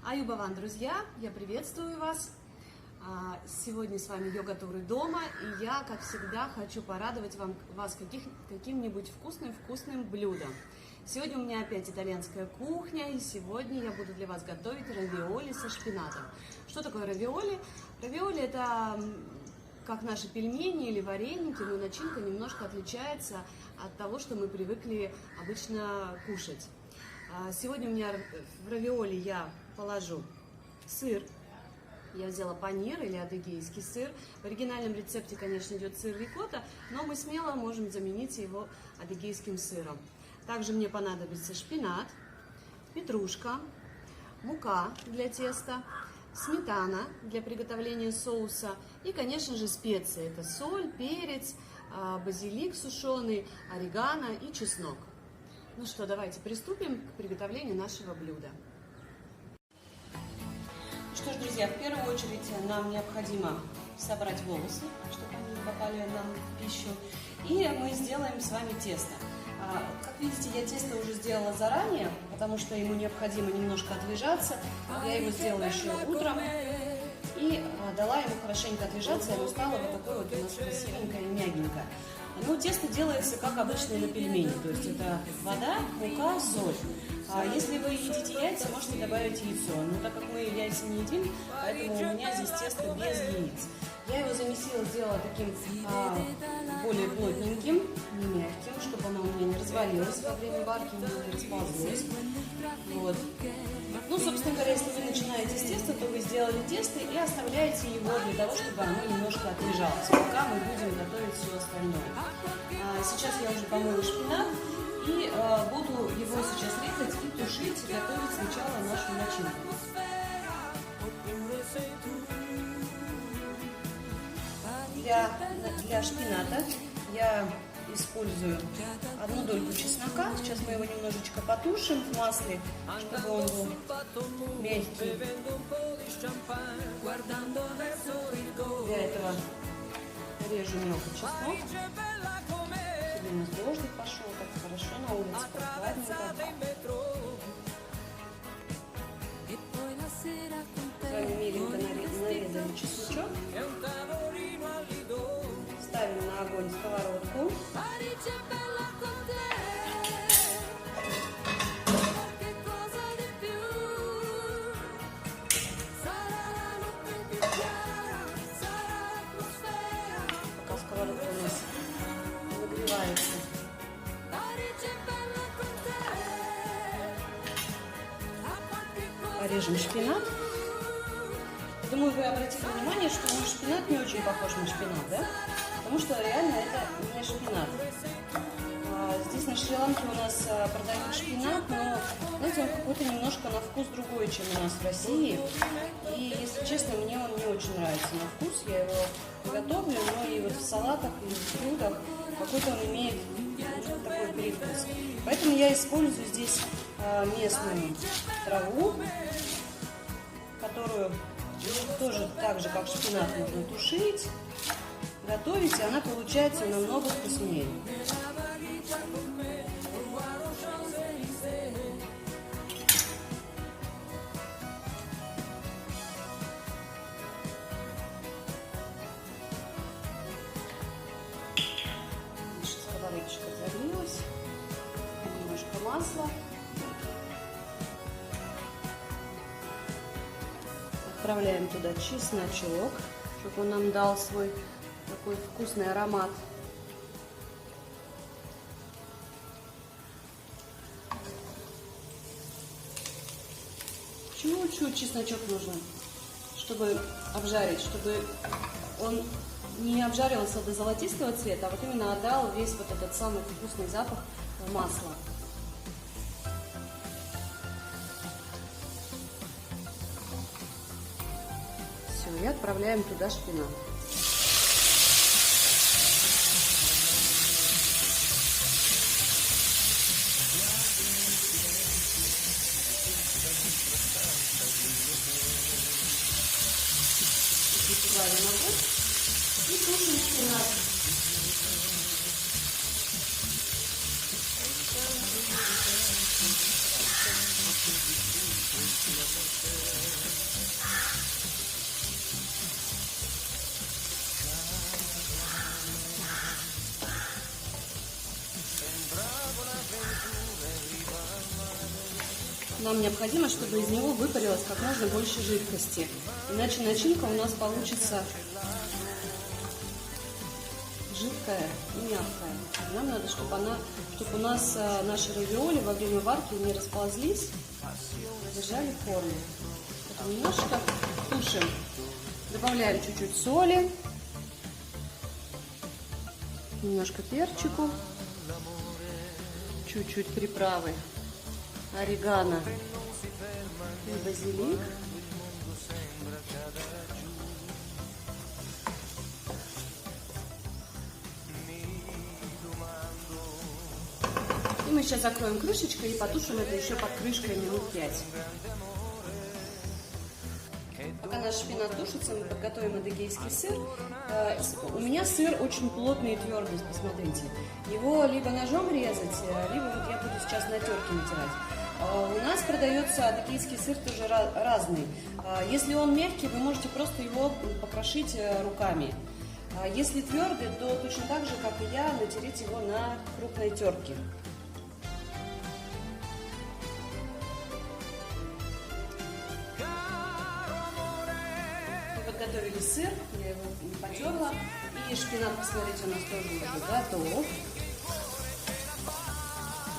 Аюбаван, друзья, я приветствую вас. Сегодня с вами Йога Туры дома, и я, как всегда, хочу порадовать вас каким-нибудь вкусным блюдом. Сегодня у меня опять итальянская кухня, и сегодня я буду для вас готовить равиоли со шпинатом. Что такое равиоли? Равиоли — это как наши пельмени или вареники, но начинка немножко отличается от того, что мы привыкли обычно кушать. Сегодня у меня в равиоли я положу сыр. Я взяла панир или адыгейский сыр. В оригинальном рецепте, конечно, идет сыр рикотта, но мы смело можем заменить его адыгейским сыром. Также мне понадобится шпинат, петрушка, мука для теста, сметана для приготовления соуса и, конечно же, специи. Это соль, перец, базилик сушеный, орегано и чеснок. Ну что, давайте приступим к приготовлению нашего блюда. Что ж, друзья, в первую очередь нам необходимо собрать волосы, чтобы они не попали нам в пищу. И мы сделаем с вами тесто. Как видите, я тесто уже сделала заранее, потому что ему необходимо немножко отлежаться. Я его сделала еще утром и дала ему хорошенько отлежаться, и оно стало вот такое вот у нас красивенькое и мягенькое. Ну, тесто делается как обычно на пельмени, то есть это вода, мука, соль. Если вы едите яйца, можете добавить яйцо, но так как мы яйца не едим, поэтому у меня здесь тесто без яиц. Я его замесила, сделала таким более плотненьким, не мягким, чтобы оно у меня не развалилось во время варки, не расползлось. Вот. Ну, собственно говоря, если вы начинаете с теста, то вы сделали тесто и оставляете его для того, чтобы оно немножко отлежалось, пока мы будем готовить все остальное. Сейчас я уже помыла шпинат и буду его сейчас резать и тушить, и готовить сначала нашу начинку. Для шпината я использую одну дольку чеснока. Сейчас мы его немножечко потушим в масле, чтобы он был мягкий. Для этого режу мелко чеснок. Сегодня у нас дождик пошел, так хорошо на улице, прохладненько. С вами миленько нарезали чесночок. Ставим на огонь сковородку. Пока сковородка у нас нагревается. Порежем шпинат. Думаю, вы обратили внимание, что наш шпинат не очень похож на шпинат, да? Потому что реально это не шпинат. Здесь на Шри-Ланке у нас продают шпинат, но, знаете, он какой-то немножко на вкус другой, чем у нас в России. И, если честно, мне он не очень нравится на вкус. Я его готовлю, но и вот в салатах, и в блюдах какой-то он имеет такой привкус. Поэтому я использую здесь местную траву, которую тоже так же, как шпинат, можно тушить, готовить, и она получается намного вкуснее. Наша сковородочка загрелась, немножко масла. Отправляем туда чесночок, чтобы он нам дал свой такой вкусный аромат. Чуть-чуть чесночок нужно, чтобы обжарить, чтобы он не обжарился до золотистого цвета, а вот именно отдал весь вот этот самый вкусный запах масла. И отправляем туда шпинат. Прибавим огонь и тушим шпинат. нам необходимо, чтобы из него выпарилось как можно больше жидкости. Иначе начинка у нас получится жидкая и мягкая. Нам надо, чтобы у нас наши равиоли во время варки не расползлись, держали форму. Потом немножко тушим. Добавляем чуть-чуть соли, немножко перчику, чуть-чуть приправы, орегано и базилик. И мы сейчас закроем крышечкой и потушим это еще под крышкой минут 5. Пока наш шпинат тушится, мы подготовим адыгейский сыр. У меня сыр очень плотный и твердый, посмотрите. Его либо ножом резать, либо вот я буду сейчас на терке натирать. У нас продается адыгейский сыр тоже разный. Если он мягкий, вы можете просто его покрошить руками. Если твердый, то точно так же, как и я, натереть его на крупной терке. Готовили сыр, я его потерла, и шпинат, посмотрите, у нас тоже уже готов.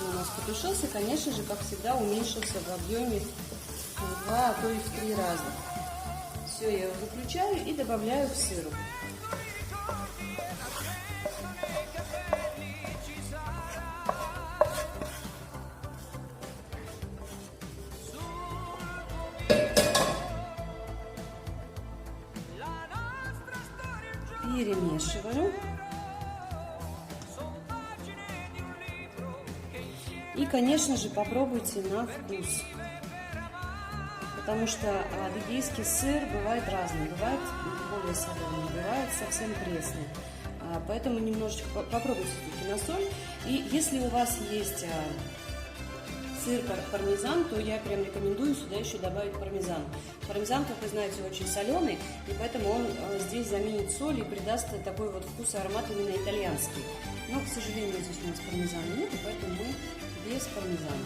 Он у нас потушился, конечно же, как всегда, уменьшился в объеме в 2, а то и в 3 раза. Все, я его выключаю и добавляю к сыру. Перемешиваю. И, конечно же, попробуйте на вкус. Потому что адыгейский сыр бывает разный. Бывает более соленый, бывает совсем пресный. Поэтому немножечко попробуйте все-таки на соль. И если у вас есть сыр пармезан, то я прям рекомендую сюда еще добавить пармезан. Пармезан, как вы знаете, очень соленый, и поэтому он здесь заменит соль и придаст такой вот вкус и аромат именно итальянский. Но, к сожалению, здесь у нас пармезана нет, и поэтому мы без пармезана.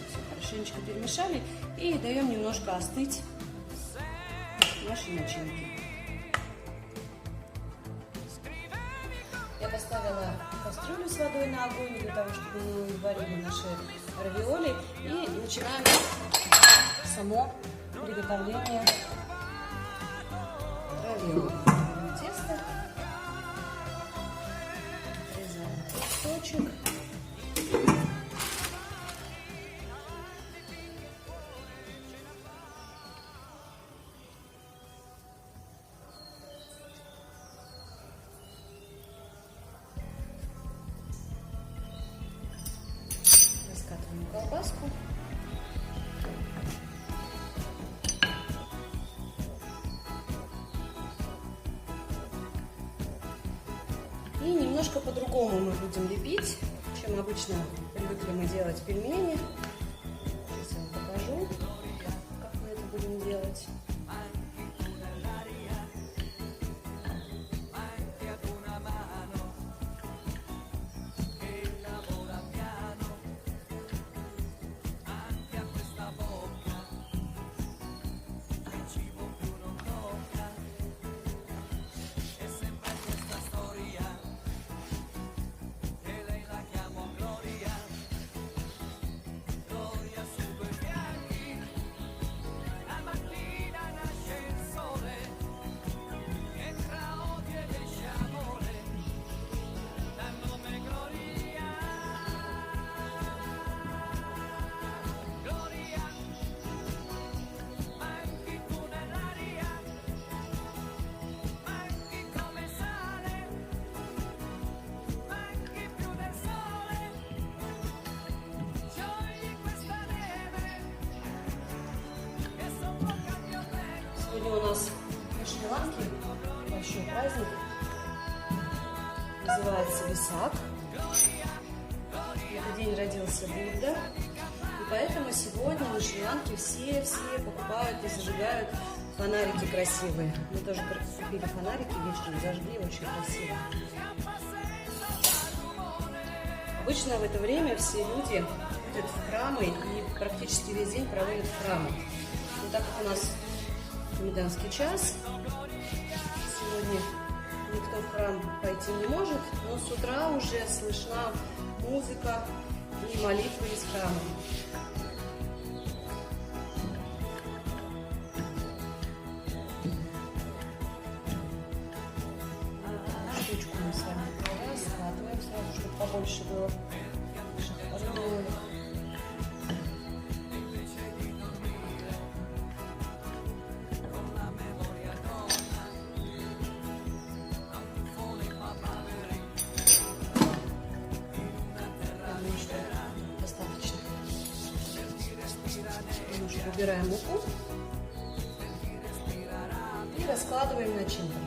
Все хорошенечко перемешали и даем немножко остыть наши начинки. Я поставила кастрюлю с водой на огонь для того, чтобы мы варили наши равиоли, и начинаем само приготовление равиоли. Тесто, отрезаем кусочек. Колбаску. И немножко по-другому мы будем лепить, чем обычно привыкли мы делать пельмени. Сейчас я вам покажу, как мы это будем делать. Сегодня у нас в Шри-Ланке большой праздник, называется Весак. В этот день родился Будда, и поэтому сегодня на Шри-Ланке все покупают и зажигают фонарики красивые. Мы тоже купили фонарики, вечером зажгли, очень красиво. Обычно в это время все люди ходят в храмы и практически весь день проводят в храмах. Но так как у нас комендантский час, сегодня никто в храм пойти не может, но с утра уже слышна музыка и молитвы из храма. Штучку мы с вами раскладываем сразу, чтобы побольше было наших равиолей. Достаточно. Немножко убираем муку и раскладываем начинку.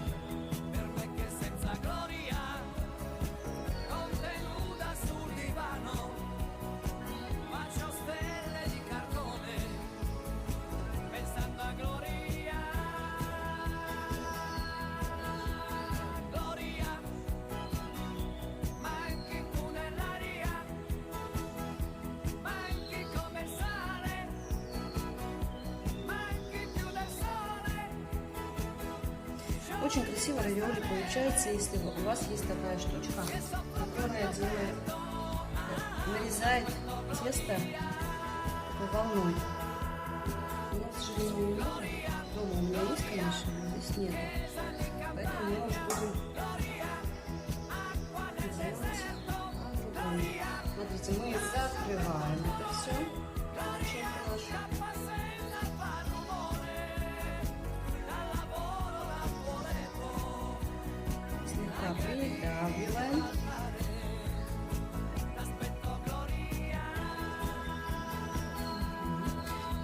Очень красиво равиоли получается, если у вас есть такая штучка, которая делает, нарезает тесто такой волной. У меня, к сожалению, нет. Дома у меня есть, конечно, но здесь нет. Поэтому мы уже будем делать по-другому. Смотрите, мы закрываем это все. Придавливаем.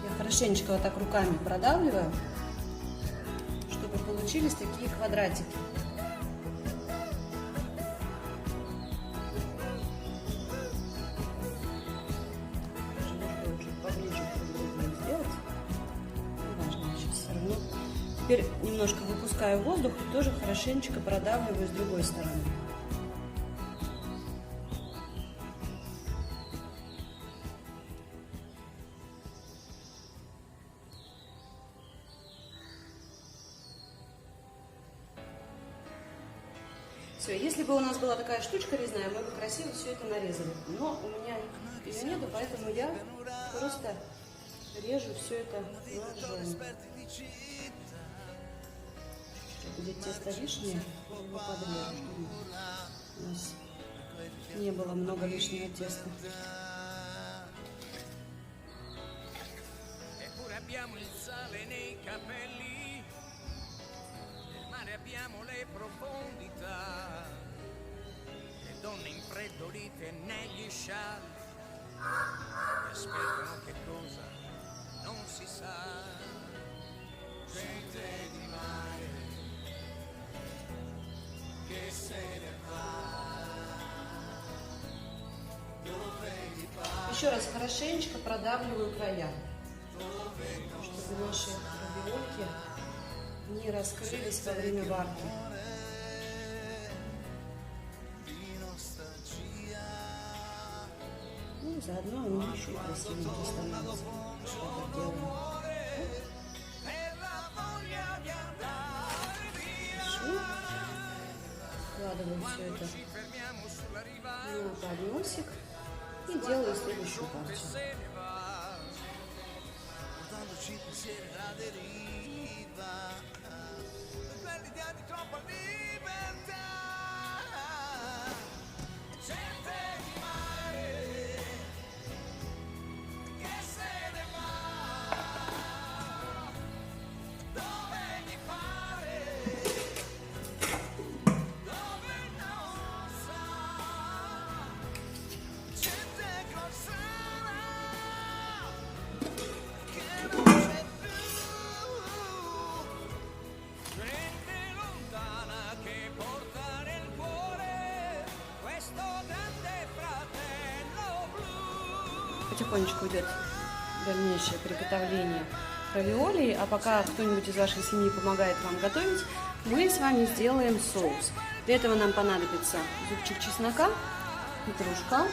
Я хорошенечко вот так руками продавливаю, чтобы получились такие квадратики. Чуть поближе попробуем сделать. Неважно, сейчас все равно. Теперь немножко выпускаю воздух и тоже хорошенечко продавливаю с другой стороны. Все, если бы у нас была такая штучка резная, мы бы красиво все это нарезали. Но у меня ее нету, поэтому я просто режу все это ножом. Где тесто лишнее, его подрежу, чтобы у нас не было много лишнего теста. Еще раз хорошенечко продавливаю края, чтобы наши равиольки не раскрылись во время варки. Ну, заодно они еще и красивенькие становятся. Что так делаем? Хорошо. Складываю все это на подносик. И делаю следующую партию. Потихонечку идет дальнейшее приготовление равиолей, а пока кто-нибудь из вашей семьи помогает вам готовить, мы с вами сделаем соус. Для этого нам понадобится зубчик чеснока, петрушка,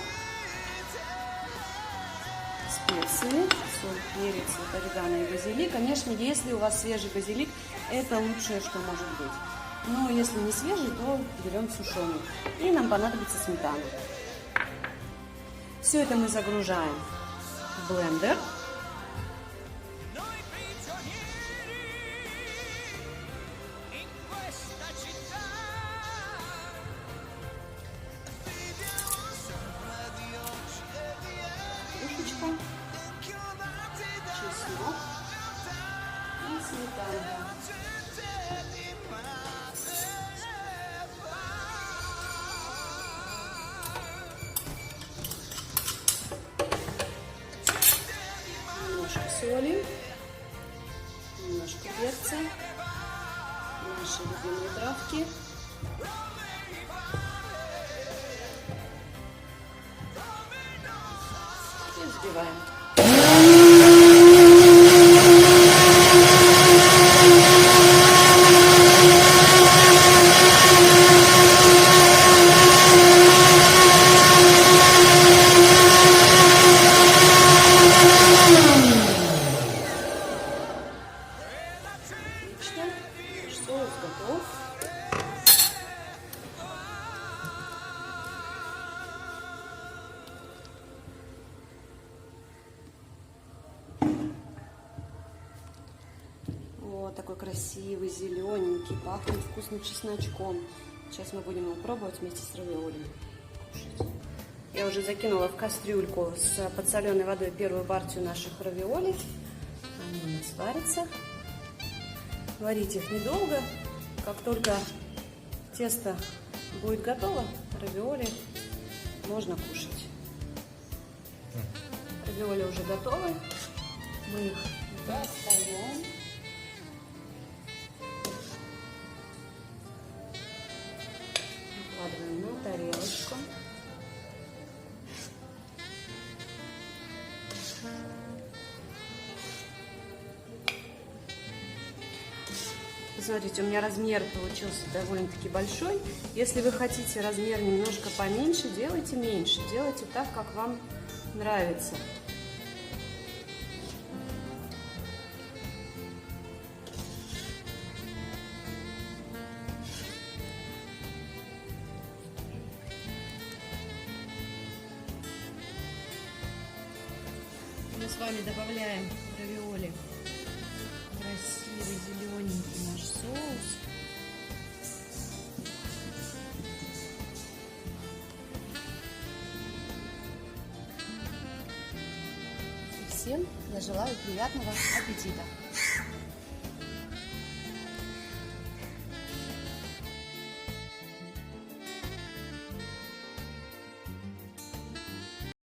специи, соль, перец, вот, орегано и базилик. Конечно, если у вас свежий базилик, это лучшее, что может быть. Но если не свежий, то берем сушеный. И нам понадобится сметана. Все это мы загружаем в блендер. Петрушечка, чеснок и сметана. Немножко соли, немножко перца, наши любимые травки. И взбиваем. Отлично. Соус готов. Вот такой красивый, зелененький, пахнет вкусным чесночком. Сейчас мы будем его пробовать вместе с равиоли. Я уже закинула в кастрюльку с подсоленной водой первую партию наших равиоли. Они у нас варятся. Варить их недолго. Как только тесто будет готово, равиоли можно кушать. Равиоли уже готовы. Мы их достаем. Выкладываем на тарелочку. Смотрите, у меня размер получился довольно-таки большой. Если вы хотите размер немножко поменьше, делайте меньше. Делайте так, как вам нравится. Мы с вами добавляем равиоли. Красивый зелененький наш соус. И всем я желаю приятного аппетита.